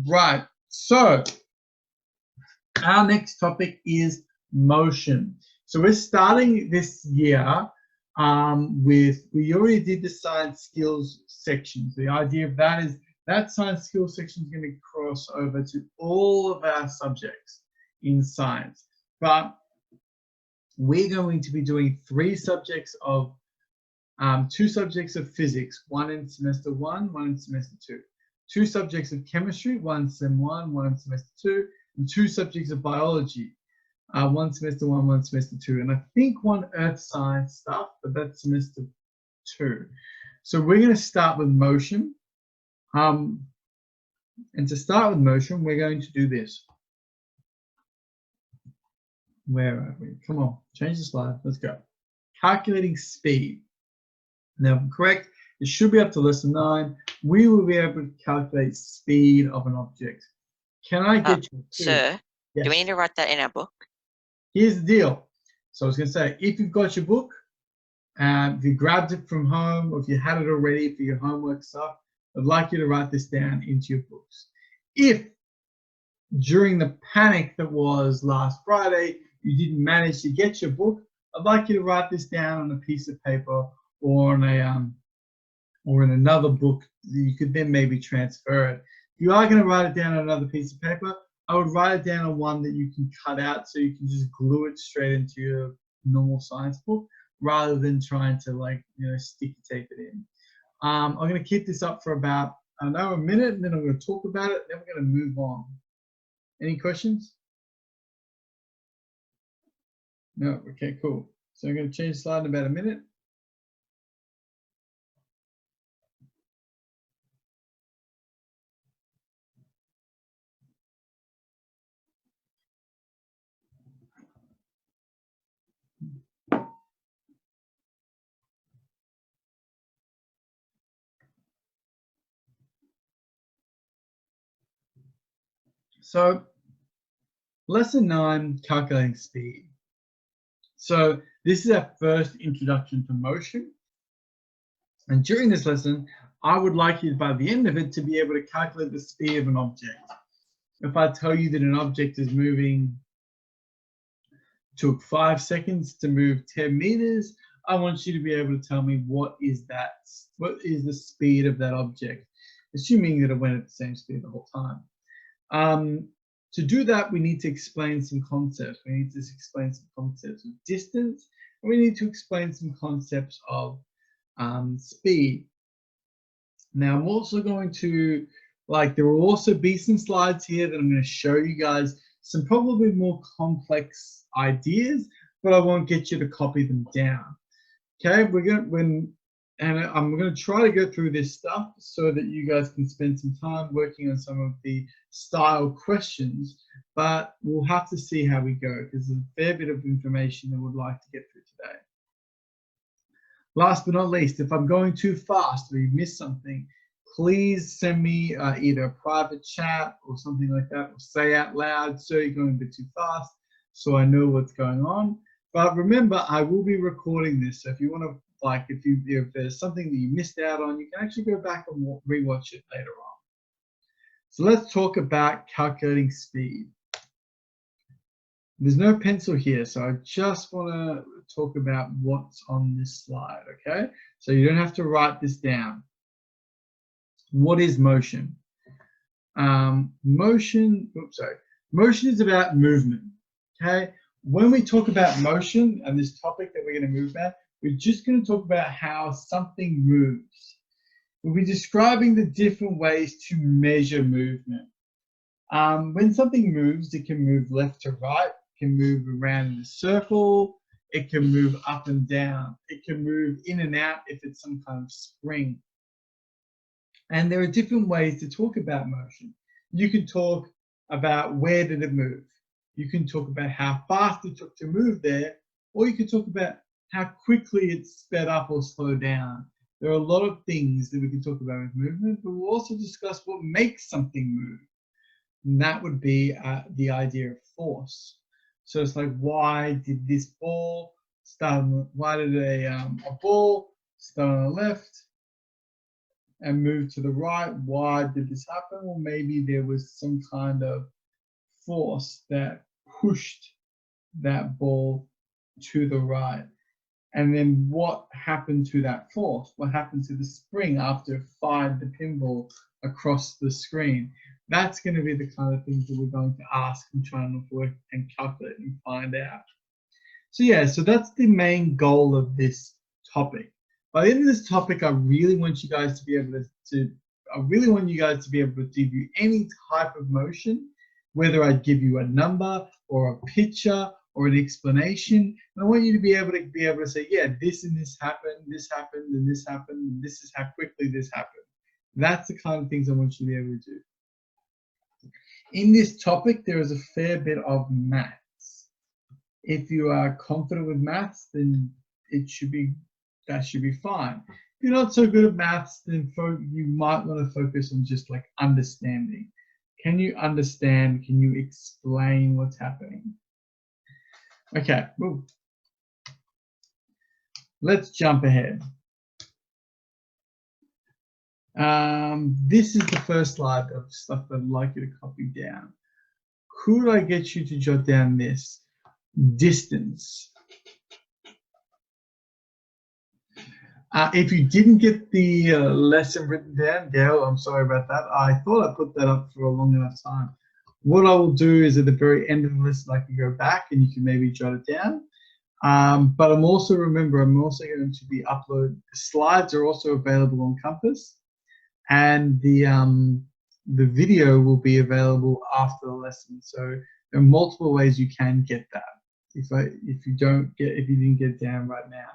Right. So our next topic is motion. So we're starting this year we already did the science skills section. So the idea of that is that science skills section is going to cross over to all of our subjects in science. But we're going to be doing two subjects of physics, one in semester one, one in semester two subjects of chemistry, one in sem one, one in semester two, and two subjects of biology, one semester one, one semester two, and I think one earth science stuff, but that's semester two. So we're going to start with motion. And to start with motion, we're going to do this. Where are we? Come on, change the slide. Let's go. Calculating speed. Now, if I'm correct, it should be up to lesson 9. We will be able to calculate speed of an object. Can I get you? Sir, yes. Do we need to write that in our book? Here's the deal. So I was going to say, if you've got your book, if you grabbed it from home, or if you had it already for your homework stuff, I'd like you to write this down into your books. If during the panic that was last Friday, you didn't manage to get your book, I'd like you to write this down on a piece of paper or on a or in another book. You could then maybe transfer it. If you are going to write it down on another piece of paper, I would write it down on one that you can cut out so you can just glue it straight into your normal science book rather than trying to sticky tape it in. I'm going to keep this up for about a minute, and then I'm going to talk about it, then we're going to move on. Any questions? No? Okay, cool. So I'm going to change the slide in about a minute. So lesson 9, calculating speed. So this is our first introduction to motion. And during this lesson, I would like you, by the end of it, to be able to calculate the speed of an object. If I tell you that an object is moving, took 5 seconds to move 10 meters, I want you to be able to tell me what is the speed of that object, assuming that it went at the same speed the whole time. To do that, we need to explain some concepts. We need to explain some concepts of distance, and we need to explain some concepts of speed. Now, I'm also going to, there will also be some slides here that I'm going to show you guys some probably more complex ideas, but I won't get you to copy them down. Okay, I'm going to try to go through this stuff so that you guys can spend some time working on some of the style questions, but we'll have to see how we go because there's a fair bit of information that we'd like to get through today. Last but not least, if I'm going too fast or you missed something, please send me either a private chat or something like that, or say out loud, "Sir, you're going a bit too fast," so I know what's going on. But remember, I will be recording this, so if you want to, if there's something that you missed out on, you can actually go back and rewatch it later on. So let's talk about calculating speed. There's no pencil here, so I just want to talk about what's on this slide, okay? So you don't have to write this down. What is motion? Motion is about movement, okay? When we talk about motion and this topic that we're going to move about, we're just going to talk about how something moves. We'll be describing the different ways to measure movement. When something moves, it can move left to right, it can move around in a circle, it can move up and down, it can move in and out if it's some kind of spring. And there are different ways to talk about motion. You can talk about where did it move. You can talk about how fast it took to move there, or you can talk about how quickly it sped up or slowed down. There are a lot of things that we can talk about with movement, but we'll also discuss what makes something move. And that would be the idea of force. So it's like, why did this ball start? Why did a ball start on the left and moved to the right. Why did this happen? Well, maybe there was some kind of force that pushed that ball to the right. And then what happened to that force? What happened to the spring after it fired the pinball across the screen? That's going to be the kind of things that we're going to ask and try and work and calculate and find out. So yeah, so that's the main goal of this topic. By the end of this topic, I really want you guys to be able to give you any type of motion, whether I give you a number or a picture or an explanation. And I want you to be able to say, yeah, this and this happened, and this happened, and this is how quickly this happened. That's the kind of things I want you to be able to do. In this topic, there is a fair bit of maths. If you are confident with maths, then that should be fine. If you're not so good at maths, then you might want to focus on just like understanding. Can you understand? Can you explain what's happening? Okay, let's jump ahead. This is the first slide of stuff that I'd like you to copy down. Could I get you to jot down this? Distance. If you didn't get the lesson written down, Gail, I'm sorry about that. I thought I put that up for a long enough time. What I will do is at the very end of the lesson, I can go back and you can maybe jot it down. But I'm also going to be uploading. The slides are also available on Compass, and the video will be available after the lesson. So there are multiple ways you can get that if you didn't get it down right now.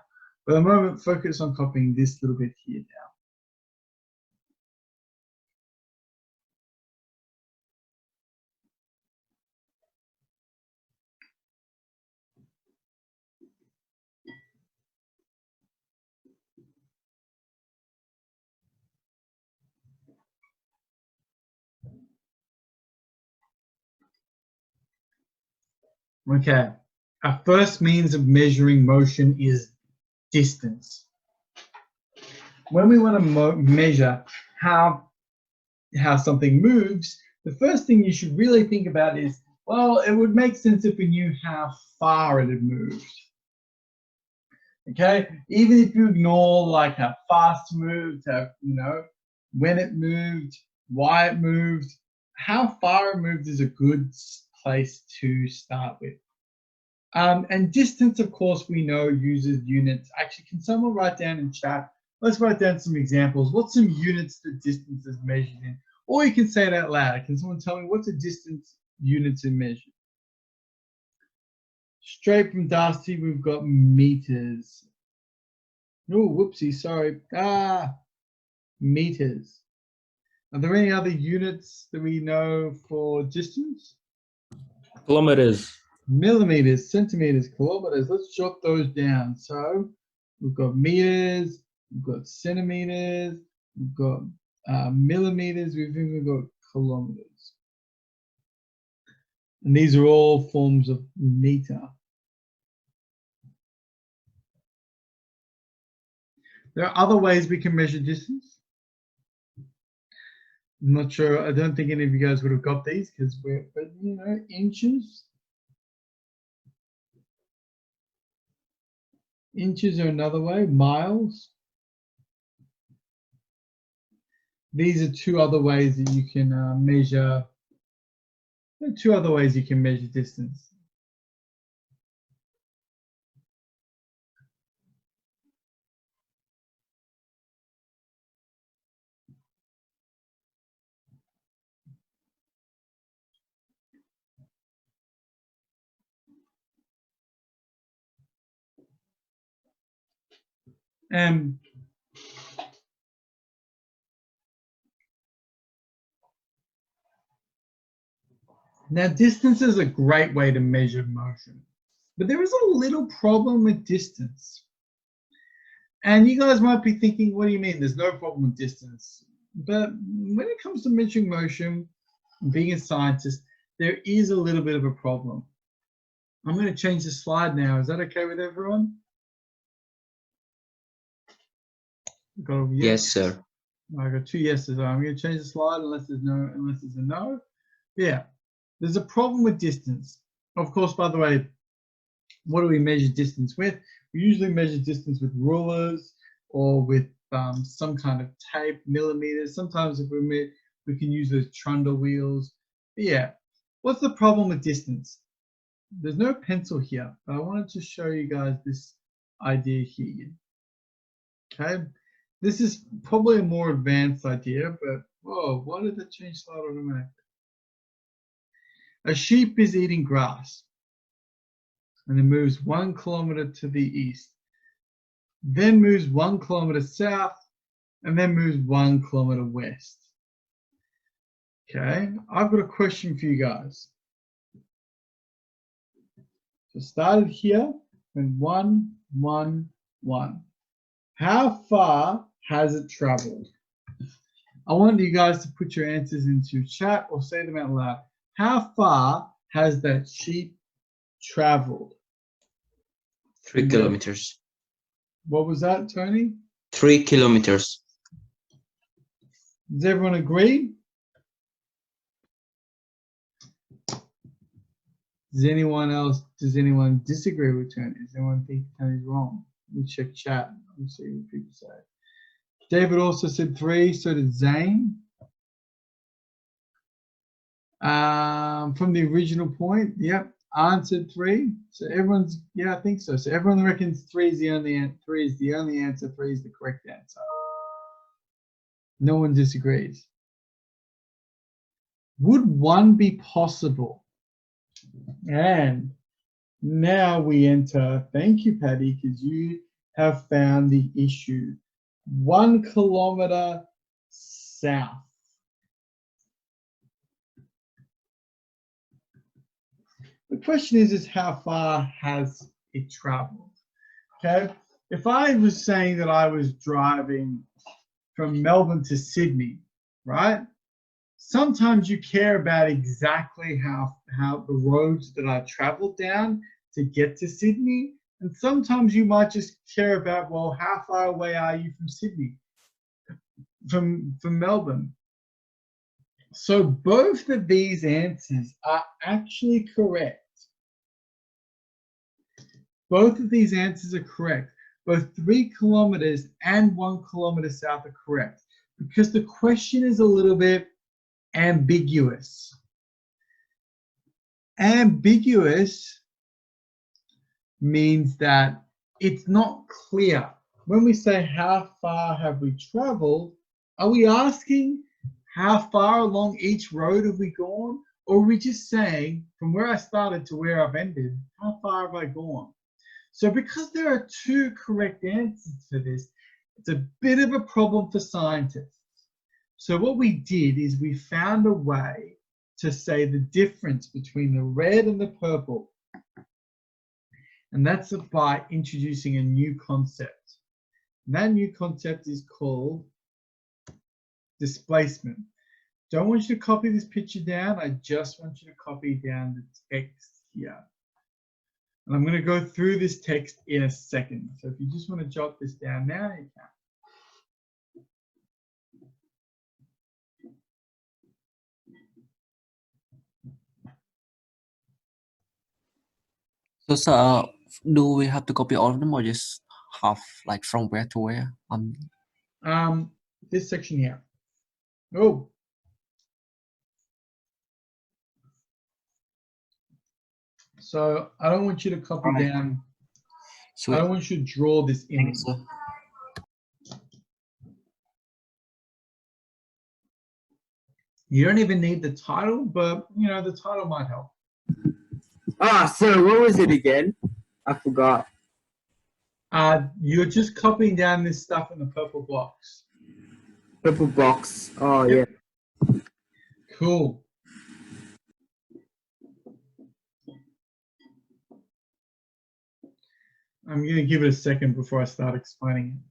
But at the moment, focus on copying this little bit here down. Okay, our first means of measuring motion is distance. When we want to measure how something moves, the first thing you should really think about is, well, it would make sense if we knew how far it had moved. Okay, even if you ignore like how fast it moved, when it moved, why it moved, how far it moved is a good place to start with. And distance, of course, we know uses units. Actually, can someone write down in chat? Let's write down some examples. What's some units that distance is measured in? Or you can say it out loud. Can someone tell me what's a distance units in measure? Straight from Darcy, we've got meters. Oh, whoopsie, sorry. Meters. Are there any other units that we know for distance? Kilometers. Millimeters, centimeters, kilometers. Let's jot those down. So we've got meters, we've got centimeters, we've got millimeters, we've even got kilometers. And these are all forms of meter. There are other ways we can measure distance. I'm not sure. I don't think any of you guys would have got these because but inches. Inches are another way. Miles. These are two other ways that you can measure. There are two other ways you can measure distance. Now, distance is a great way to measure motion, but there is a little problem with distance. And you guys might be thinking, what do you mean? There's no problem with distance. But when it comes to measuring motion, being a scientist, there is a little bit of a problem. I'm going to change the slide now. Is that okay with everyone? Yes, sir. I got 2 yeses. I'm going to change the slide unless there's a no. Yeah, there's a problem with distance. Of course, by the way, what do we measure distance with? We usually measure distance with rulers or with some kind of tape, millimeters. Sometimes if we can use those trundle wheels. But yeah, what's the problem with distance? There's no pencil here, but I wanted to show you guys this idea here. Okay, this is probably a more advanced idea, but whoa, why did that change slide automatically? A sheep is eating grass and it moves 1 kilometer to the east, then moves 1 kilometer south, and then moves 1 kilometer west. Okay, I've got a question for you guys. So started here and 1, 1, 1. How far has it traveled? I want you guys to put your answers into chat or say them out loud. How far has that sheep traveled? 3 kilometers. What was that, Tony? 3 kilometers. Does everyone agree? Does anyone disagree with Tony? Does anyone think Tony's wrong? Let me check chat. Let me see what people say. David also said 3, so did Zane. From the original point, yep, answered 3. So everyone's, yeah, I think so. So everyone reckons 3 is the only answer. 3 is the only answer. 3 is the correct answer. No one disagrees. Would 1 be possible? And now we enter, thank you, Patty, because you have found the issue. 1 kilometer south. The question is how far has it traveled? Okay, if I was saying that I was driving from Melbourne to Sydney, right? Sometimes you care about exactly how the roads that I traveled down to get to Sydney. And sometimes you might just care about, well, how far away are you from Sydney, from Melbourne? So both of these answers are actually correct. Both of these answers are correct. Both 3 kilometers and 1 kilometer south are correct, because the question is a little bit ambiguous. Ambiguous means that it's not clear. When we say how far have we traveled, are we asking how far along each road have we gone? Or are we just saying from where I started to where I've ended, how far have I gone? So because there are 2 correct answers to this, it's a bit of a problem for scientists. So what we did is we found a way to say the difference between the red and the purple. And that's by introducing a new concept. And that new concept is called displacement. Don't want you to copy this picture down. I just want you to copy down the text here. And I'm going to go through this text in a second. So if you just want to jot this down now, you can. So, sir, do we have to copy all of them or just half, like from where to where? This section here. Oh. So I don't want you to copy down. Sweet. I don't want you to draw this in. Thanks, sir. You don't even need the title, but you know, the title might help. So what was it again? I forgot. You're just copying down this stuff in the purple box. Purple box. Oh, Yep. yeah. Cool. I'm going to give it a second before I start explaining it.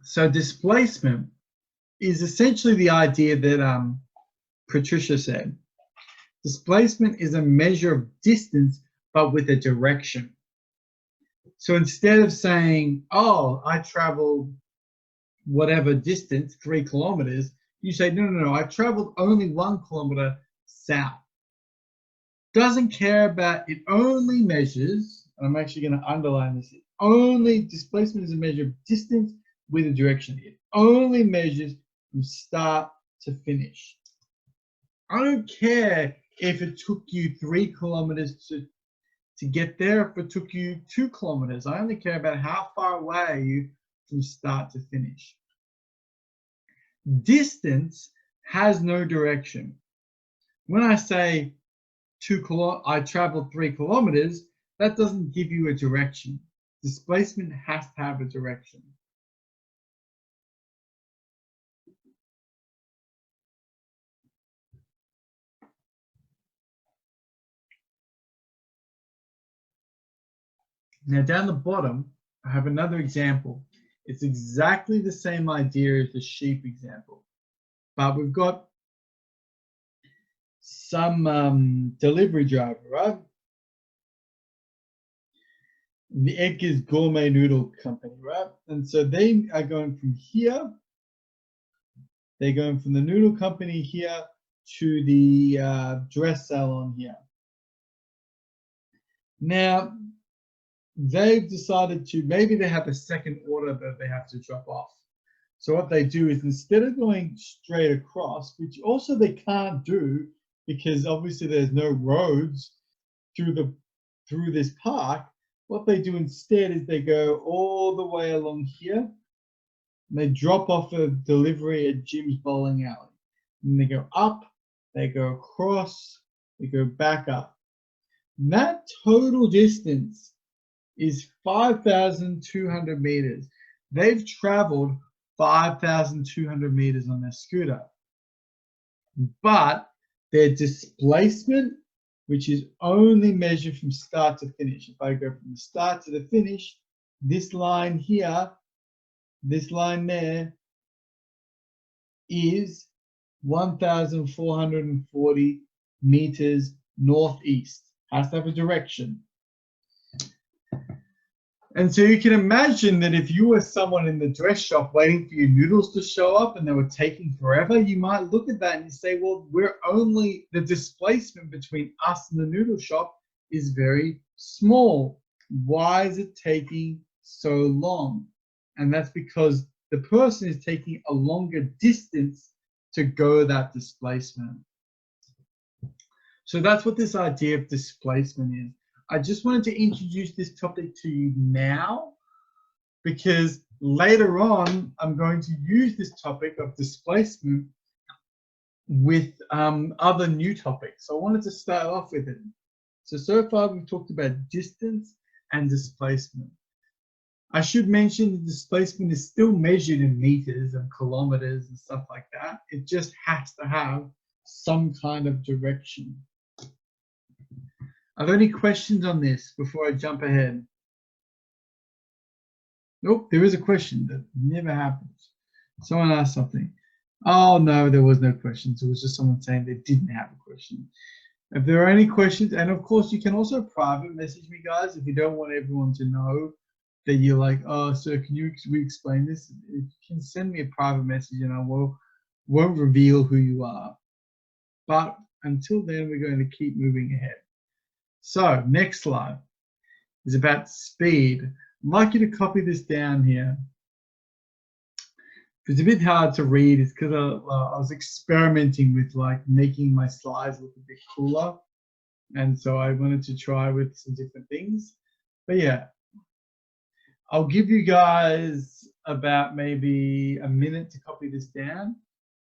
So displacement is essentially the idea that Patricia said. Displacement is a measure of distance, but with a direction. So instead of saying, oh, I traveled whatever distance, 3 kilometers, you say, no, I traveled only 1 kilometer south. Doesn't care about, it only measures, and I'm actually going to underline this, only displacement is a measure of distance with a direction. It only measures from start to finish. I don't care if it took you 3 kilometers to get there, if it took you 2 kilometers. I only care about how far away are you from start to finish. Distance has no direction. When I say I traveled 3 kilometers, that doesn't give you a direction. Displacement has to have a direction. Now down the bottom, I have another example. It's exactly the same idea as the sheep example, but we've got some delivery driver, right? The Edgar's Gourmet Noodle Company, right? And so they are going from here, they're going from the noodle company here to the dress salon here. Now, they've decided to, maybe they have a second order that they have to drop off. So what they do is, instead of going straight across, which also they can't do because obviously there's no roads through this park, what they do instead is they go all the way along here and they drop off a delivery at Jim's Bowling Alley. And they go up, they go across, they go back up. And that total distance is 5,200 meters. They've traveled 5,200 meters on their scooter. But their displacement, which is only measured from start to finish. If I go from the start to the finish, this line here, this line there is 1,440 meters northeast. Has to have a direction. And so you can imagine that if you were someone in the dress shop waiting for your noodles to show up and they were taking forever, you might look at that and you say, well, the displacement between us and the noodle shop is very small. Why is it taking so long? And that's because the person is taking a longer distance to go that displacement. So that's what this idea of displacement is. I just wanted to introduce this topic to you now because later on I'm going to use this topic of displacement with other new topics. So I wanted to start off with it. So far we've talked about distance and displacement. I should mention the displacement is still measured in meters and kilometers and stuff like that. It just has to have some kind of direction. Are there any questions on this before I jump ahead? Nope, there is a question. That never happens. Someone asked something. Oh, no, there was no questions. It was just someone saying they didn't have a question. If there are any questions, and of course, you can also private message me, guys, if you don't want everyone to know that you're like, oh, sir, can you re-explain this? You can send me a private message and I won't reveal who you are. But until then, we're going to keep moving ahead. So next slide is about speed. I'd like you to copy this down here. It's a bit hard to read. It's because I was experimenting with like making my slides look a bit cooler. And so I wanted to try with some different things. But yeah, I'll give you guys about maybe a minute to copy this down.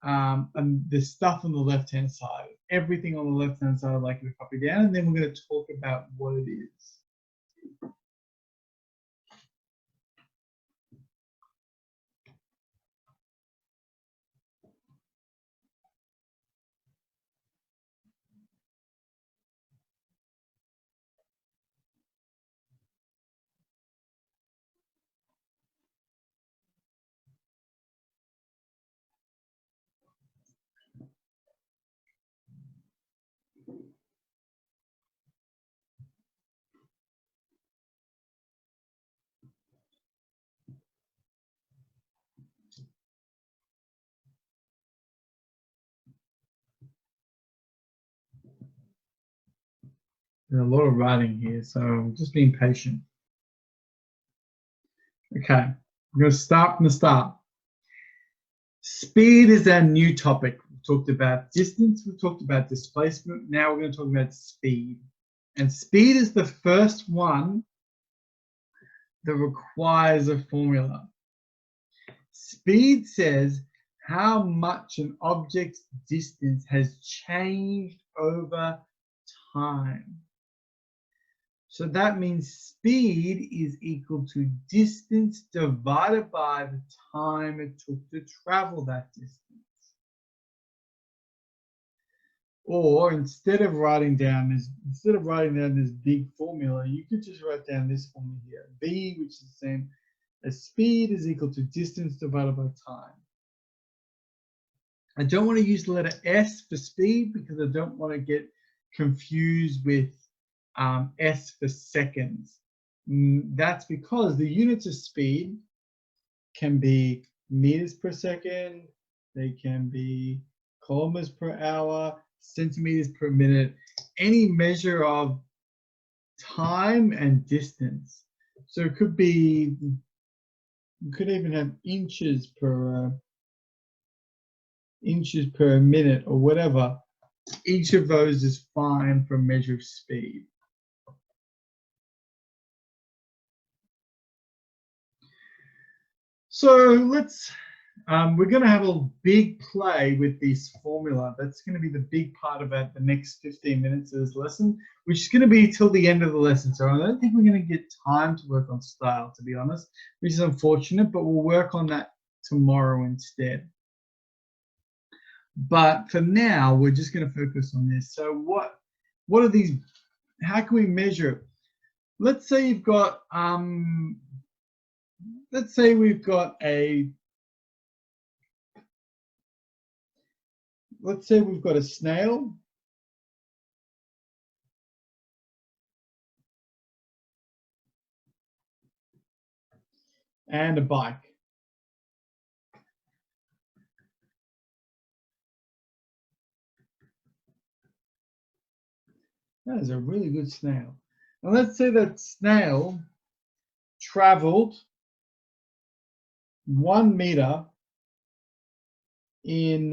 And the stuff on the left-hand side, everything on the left-hand side I'd like you to copy down, and then we're going to talk about what it is. There's a lot of writing here, so I'm just being patient. Okay, I'm going to start from the start. Speed is our new topic. We talked about distance, we talked about displacement. Now we're going to talk about speed. And speed is the first one that requires a formula. Speed says how much an object's distance has changed over time. So that means speed is equal to distance divided by the time it took to travel that distance. Or instead of writing down this big formula, you could just write down this formula here. V, which is the same as speed, is equal to distance divided by time. I don't want to use the letter S for speed because I don't want to get confused with S for seconds. That's because the units of speed can be meters per second, they can be kilometers per hour, centimeters per minute, any measure of time and distance. So it could be, you could even have inches per minute or whatever. Each of those is fine for a measure of speed. So let's, we're going to have a big play with this formula. That's going to be the big part about the next 15 minutes of this lesson, which is going to be till the end of the lesson. So I don't think we're going to get time to work on style, to be honest, which is unfortunate, but we'll work on that tomorrow instead. But for now, we're just going to focus on this. So what are these, how can we measure it? Let's say you've got, let's say we've got a snail and a bike. That is a really good snail. And let's say that snail traveled 1 meter in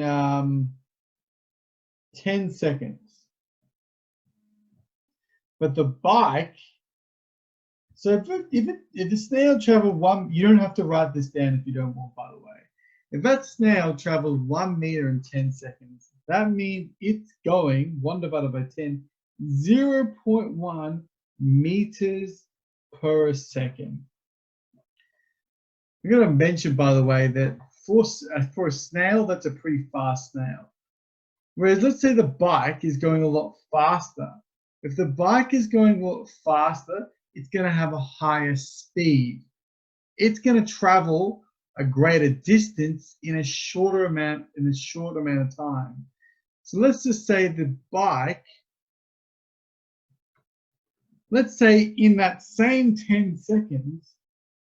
10 seconds. But the bike, so if the snail traveled you don't have to write this down if you don't want, by the way. If that snail traveled 1 meter in 10 seconds, that means it's going 1 divided by 10, 0.1 meters per second. I'm going to mention, by the way, that for a snail, that's a pretty fast snail. Whereas let's say the bike is going a lot faster. If the bike is going a lot faster, it's going to have a higher speed. It's going to travel a greater distance in a short amount of time. So let's just say the bike, let's say in that same 10 seconds,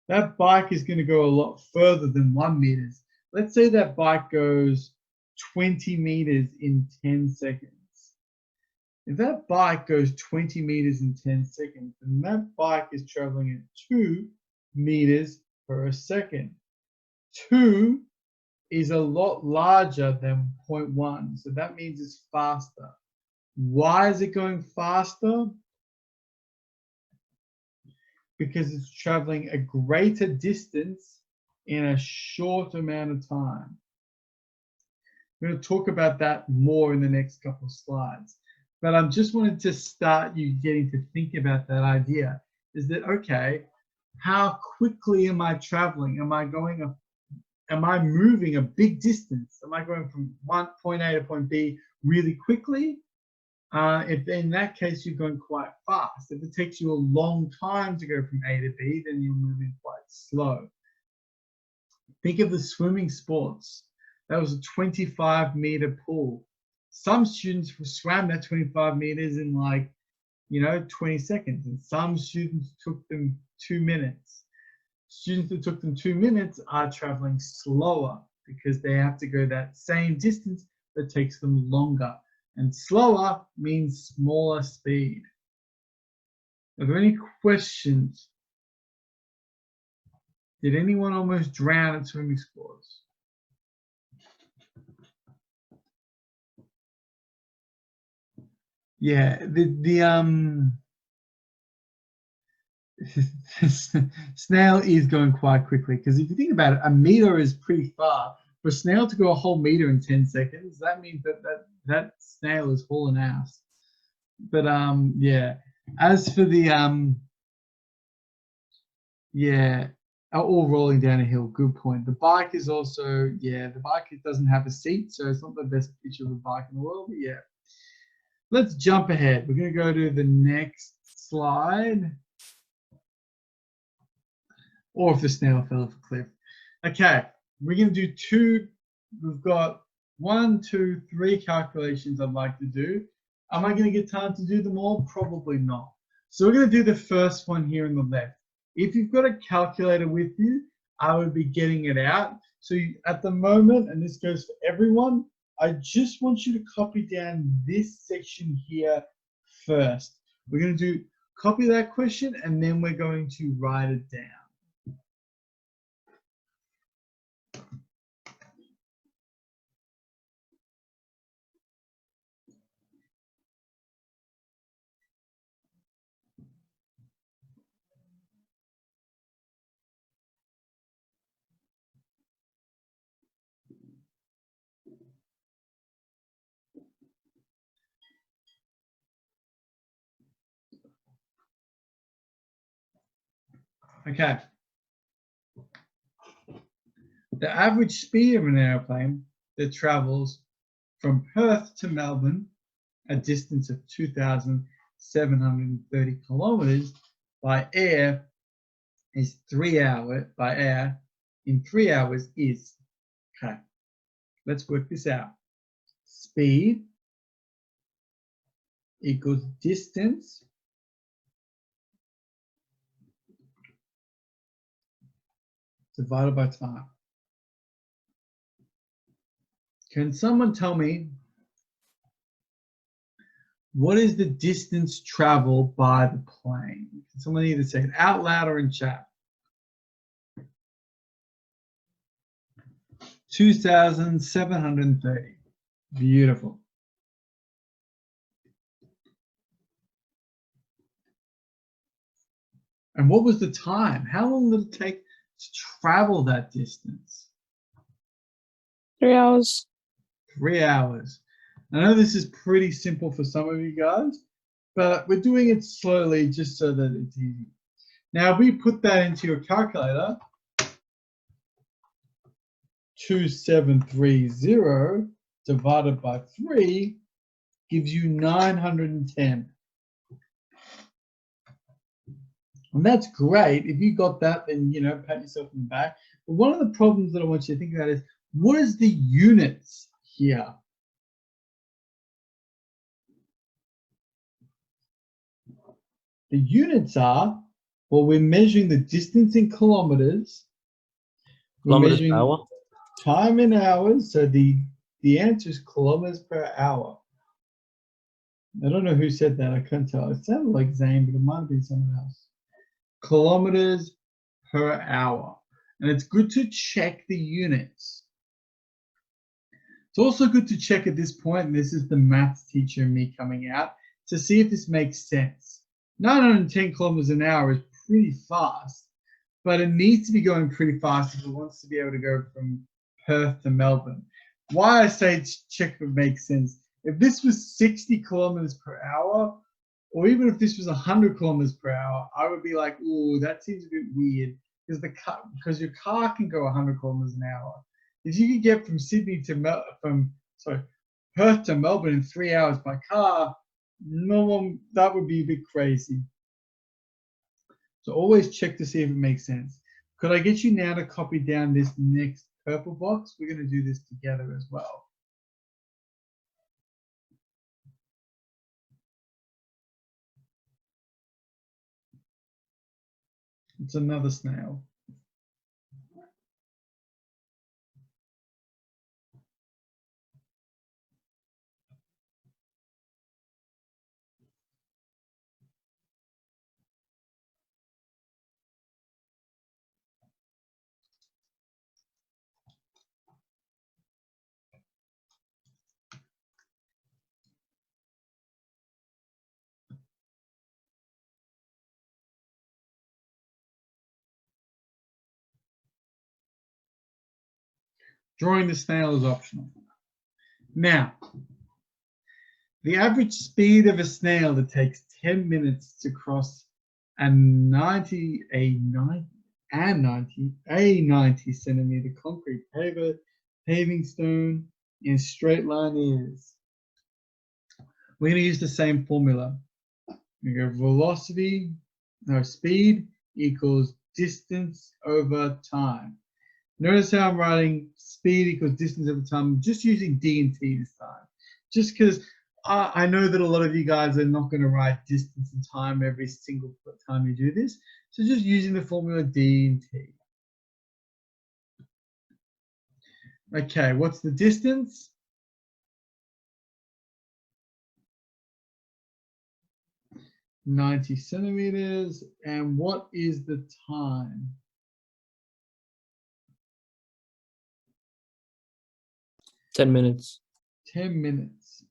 that bike is going to go a lot further than 1 meter. Let's say that bike goes 20 meters in 10 seconds. If that bike goes 20 meters in 10 seconds, then that bike is traveling at 2 meters per second. 2 is a lot larger than 0.1, so that means it's faster. Why is it going faster? Because it's traveling a greater distance in a short amount of time. We're going to talk about that more in the next couple of slides. But I just wanted to start you getting to think about that idea. Is that, okay, how quickly am I traveling? Am I moving a big distance? Am I going from point A to point B really quickly? If in that case you're going quite fast. If it takes you a long time to go from A to B, then you're moving quite slow. Think of the swimming sports. That was a 25-meter pool. Some students swam that 25 meters in 20 seconds, and some students took them 2 minutes. Students that took them 2 minutes are traveling slower because they have to go that same distance that takes them longer. And slower means smaller speed. Are there any questions? Did anyone almost drown at swimming schools? Yeah, snail is going quite quickly, because if you think about it, a meter is pretty far. For a snail to go a whole meter in 10 seconds, that means that snail is hauling ass. But yeah, as for the yeah, all rolling down a hill, good point. The bike is also, yeah, the bike doesn't have a seat, so it's not the best picture of a bike in the world, but yeah. Let's jump ahead. We're going to go to the next slide. Or if the snail fell off a cliff. Okay, we're going to do two. We've got 1, 2, 3 calculations I'd like to do. Am I going to get time to do them all? Probably not. So we're going to do the first one here on the left. If you've got a calculator with you, I would be getting it out. So at the moment, and this goes for everyone, I just want you to copy down this section here first. We're going to copy that question, and then we're going to write it down. Okay. The average speed of an airplane that travels from Perth to Melbourne, a distance of 2,730 kilometers by air, is 3 hours by air in 3 hours is, okay, let's work this out. Speed equals distance divided by time. Can someone tell me what is the distance traveled by the plane? Can someone either say it out loud or in chat? 2,730. Beautiful. And what was the time? How long did it take to travel that distance? 3 hours. 3 hours. I know this is pretty simple for some of you guys, but we're doing it slowly just so that it's easy. Now, if we put that into your calculator, 2,730 divided by 3 gives you 910. And that's great. If you got that, then, you know, pat yourself on the back. But one of the problems that I want you to think about is, what is the units here? The units are, well, we're measuring the distance in kilometers. We're Kilometers per measuring hour. time in hours. So the answer is kilometers per hour. I don't know who said that. I can't tell. It sounded like Zane, but it might have been someone else. Kilometers per hour. And it's good to check the units. It's also good to check at this point, and this is the maths teacher and me coming out, to see if this makes sense. 910 kilometers an hour is pretty fast, but it needs to be going pretty fast if it wants to be able to go from Perth to Melbourne. Why I say check if it makes sense. If this was 60 kilometers per hour, or even if this was 100 kilometers per hour, I would be like, ooh, that seems a bit weird, because your car can go 100 kilometers an hour. If you could get from Sydney to Perth to Melbourne in 3 hours by car, that would be a bit crazy. So always check to see if it makes sense. Could I get you now to copy down this next purple box? We're going to do this together as well. It's another snail. Drawing the snail is optional. Now, the average speed of a snail that takes 10 minutes to cross a 90 centimeter concrete paving stone in a straight line is. We're going to use the same formula. We go speed equals distance over time. Notice how I'm writing speed equals distance over time. I'm just using D and T this time. Just because I know that a lot of you guys are not going to write distance and time every single time you do this. So just using the formula D and T. Okay, what's the distance? $90 centimeters. And what is the time? 10 minutes. 10 minutes.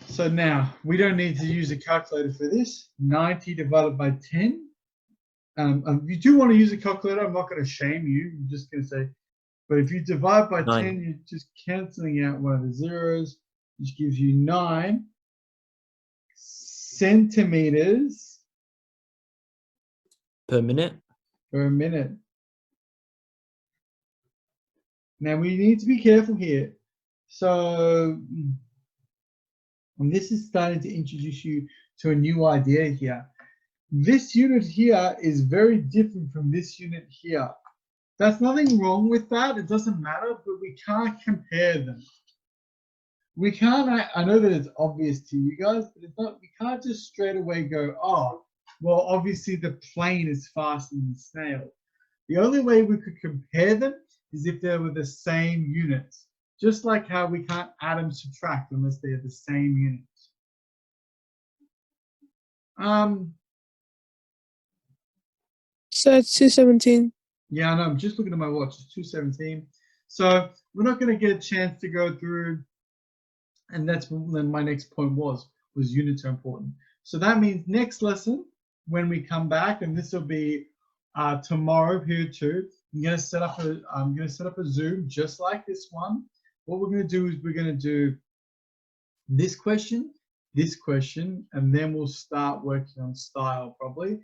So now we don't need to use a calculator for this. 90 divided by 10. If you do want to use a calculator, I'm not going to shame you. I'm just going to say, but if you divide by 9. 10, you're just canceling out one of the zeros, which gives you 9 centimeters Per minute. per minute. Now we need to be careful here. So, and this is starting to introduce you to a new idea here. This unit here is very different from this unit here. There's nothing wrong with that. It doesn't matter, but we can't compare them. We can't, I know that it's obvious to you guys, but it's not, we can't just straight away go, oh, well, obviously the plane is faster than the snail. The only way we could compare them is if they were the same units. Just like how we can't add and subtract unless they're the same units. So it's 217. Yeah, I know, I'm just looking at my watch, it's 2:17. So we're not going to get a chance to go through, and that's when my next point was units are important. So that means next lesson, when we come back, and this will be tomorrow, period 2, I'm going to set up a Zoom just like this one. What we're going to do is we're going to do this question, and then we'll start working on style probably.